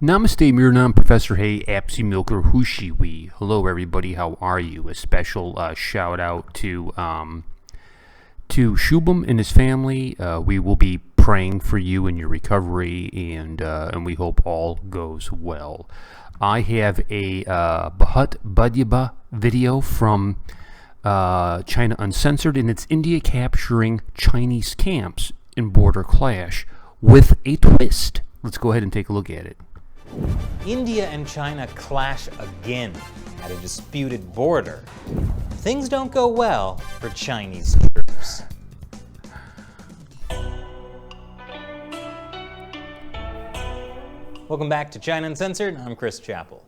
Namaste, Mirnam, Professor Hay, Apsy Milker, Hushiwi. Hello, everybody. How are you? A special shout out to Shubham and his family. We will be praying for you in your recovery, and we hope all goes well. I have a Bharat Badyaba video from China Uncensored, and it's India capturing Chinese camps in border clash with a twist. Let's go ahead and take a look at it. India and China clash again at a disputed border. Things don't go well for Chinese troops. Welcome back to China Uncensored. I'm Chris Chappell.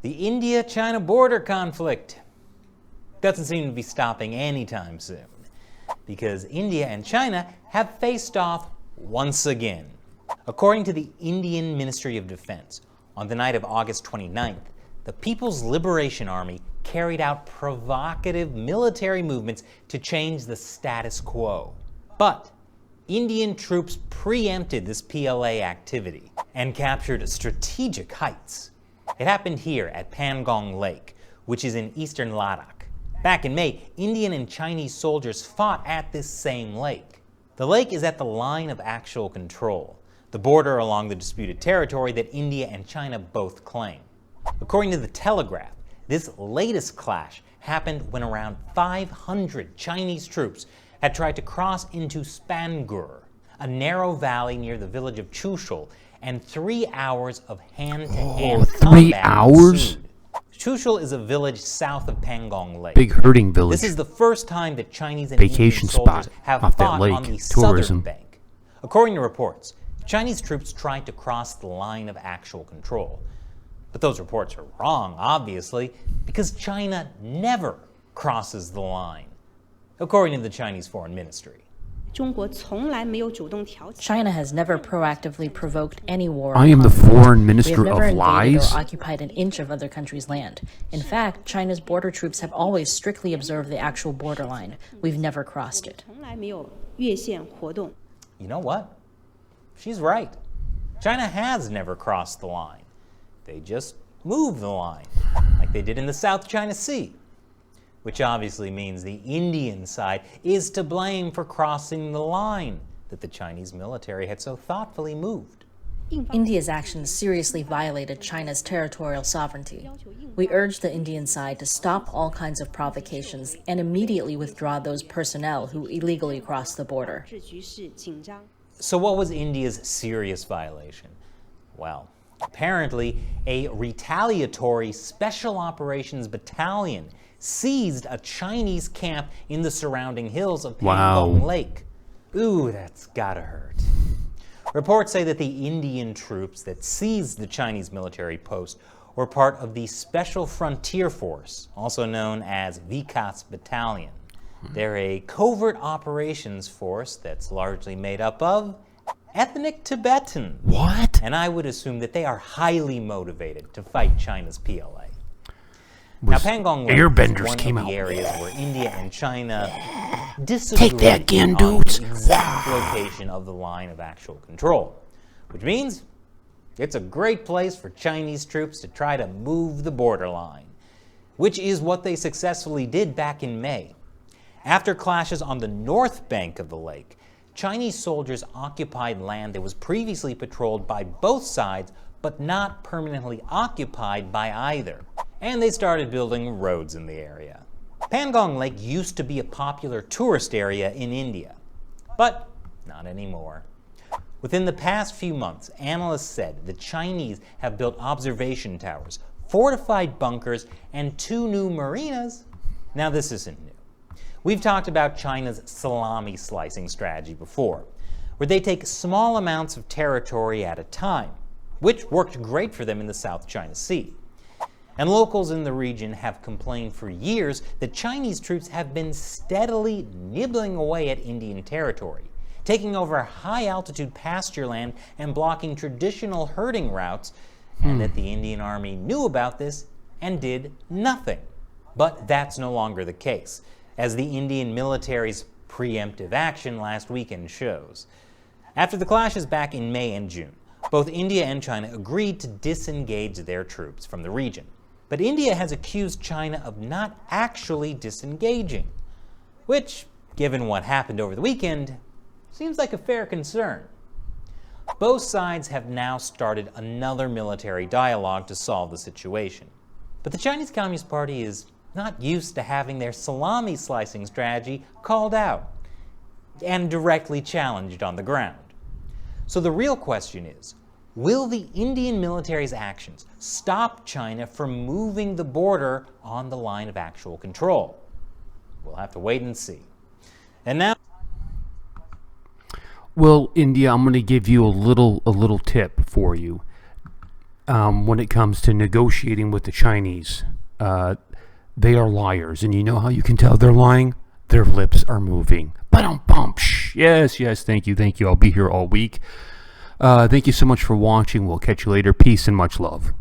The India-China border conflict doesn't seem to be stopping anytime soon, because India and China have faced off once again. According to the Indian Ministry of Defense, on the night of August 29th, the People's Liberation Army carried out provocative military movements to change the status quo. But Indian troops preempted this PLA activity and captured strategic heights. It happened here at Pangong Lake, which is in eastern Ladakh. Back in May, Indian and Chinese soldiers fought at this same lake. The lake is at the line of actual control, the border along the disputed territory that India and China both claim. According to the Telegraph, this latest clash happened when around 500 Chinese troops had tried to cross into Spangur, a narrow valley near the village of Chushul, and 3 hours of hand-to-hand combat 3 hours? ensued. Chushul is a village south of Pangong Lake. Big herding village. This is the first time that Chinese and Vacation Indian soldiers spot have off that fought lake. on the Tourism. southern bank. According to reports, Chinese troops tried to cross the line of actual control. But those reports are wrong, obviously, because China never crosses the line, according to the Chinese Foreign Ministry. China has never proactively provoked any war. I am the foreign We minister have never of invaded lies. or occupied an inch of other countries' land. In fact, China's border troops have always strictly observed the actual borderline. We've never crossed it. You know what? She's right. China has never crossed the line. They just moved the line, like they did in the South China Sea, which obviously means the Indian side is to blame for crossing the line that the Chinese military had so thoughtfully moved. India's actions seriously violated China's territorial sovereignty. We urge the Indian side to stop all kinds of provocations and immediately withdraw those personnel who illegally crossed the border. So what was India's serious violation? Well, apparently a retaliatory special operations battalion seized a Chinese camp in the surrounding hills of Pangong Lake. Ooh, that's gotta hurt. Reports say that the Indian troops that seized the Chinese military post were part of the Special Frontier Force, also known as Vikas Battalion. They're a covert operations force that's largely made up of ethnic Tibetans. What? And I would assume that they are highly motivated to fight China's PLA. Now, Pangong Lake airbenders is one came of the out. areas where India and China disagree Take that again, on dudes. the exact location of the line of actual control, which means it's a great place for Chinese troops to try to move the borderline, which is what they successfully did back in May. After clashes on the north bank of the lake, Chinese soldiers occupied land that was previously patrolled by both sides, but not permanently occupied by either. And they started building roads in the area. Pangong Lake used to be a popular tourist area in India, but not anymore. Within the past few months, analysts said the Chinese have built observation towers, fortified bunkers, and 2 new marinas. Now, this isn't new. We've talked about China's salami slicing strategy before, where they take small amounts of territory at a time, which worked great for them in the South China Sea. And locals in the region have complained for years that Chinese troops have been steadily nibbling away at Indian territory, taking over high-altitude pasture land and blocking traditional herding routes, and that the Indian Army knew about this and did nothing. But that's no longer the case, as the Indian military's preemptive action last weekend shows. After the clashes back in May and June, both India and China agreed to disengage their troops from the region. But India has accused China of not actually disengaging, which, given what happened over the weekend, seems like a fair concern. Both sides have now started another military dialogue to solve the situation. But the Chinese Communist Party is not used to having their salami slicing strategy called out and directly challenged on the ground. So the real question is, will the Indian military's actions stop China from moving the border on the line of actual control? We'll have to wait and see. And now, Well, India, I'm going to give you a little tip for you when it comes to negotiating with the Chinese. They are liars, and you know how you can tell they're lying? Their lips are moving. Ba-dum-bum. Yes, thank you. I'll be here all week. Thank you so much for watching. We'll catch you later. Peace and much love.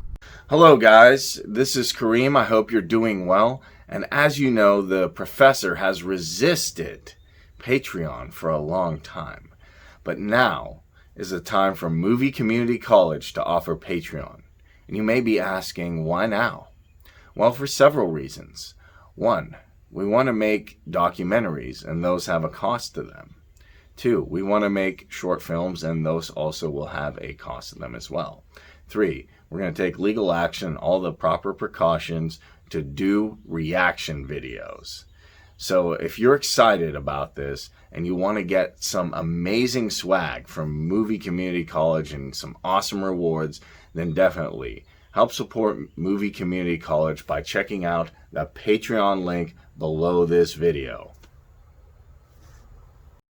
Hello guys, this is Kareem. I hope you're doing well. And as you know, the professor has resisted Patreon for a long time. But now is the time for Movie Community College to offer Patreon. And you may be asking, why now? Well, for several reasons. One, we want to make documentaries, and those have a cost to them. Two, we want to make short films, and those also will have a cost to them as well. Three, we're going to take legal action, all the proper precautions to do reaction videos. So if you're excited about this and you want to get some amazing swag from Movie Community College and some awesome rewards, then definitely help support Movie Community College by checking out the Patreon link below this video.